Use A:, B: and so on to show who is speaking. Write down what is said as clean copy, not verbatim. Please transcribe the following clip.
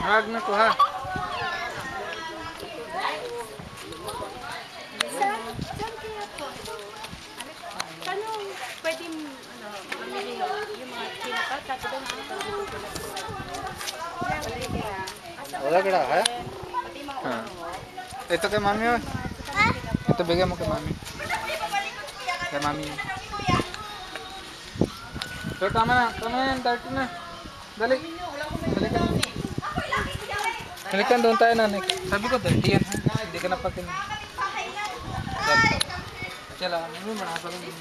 A: Hag na ko ha.
B: Kano pwede mamili yung mga kinapat at doon
A: Wala kada ha? Ito kay mami oh. Ito bigyan mo kay mami. Kay mami. So tama na, 30 na. Dali. Balikan doon tayo na. Sabi ko 30 yan. Hindi ka na patin. Kaya lang, ano mo nakapagin din.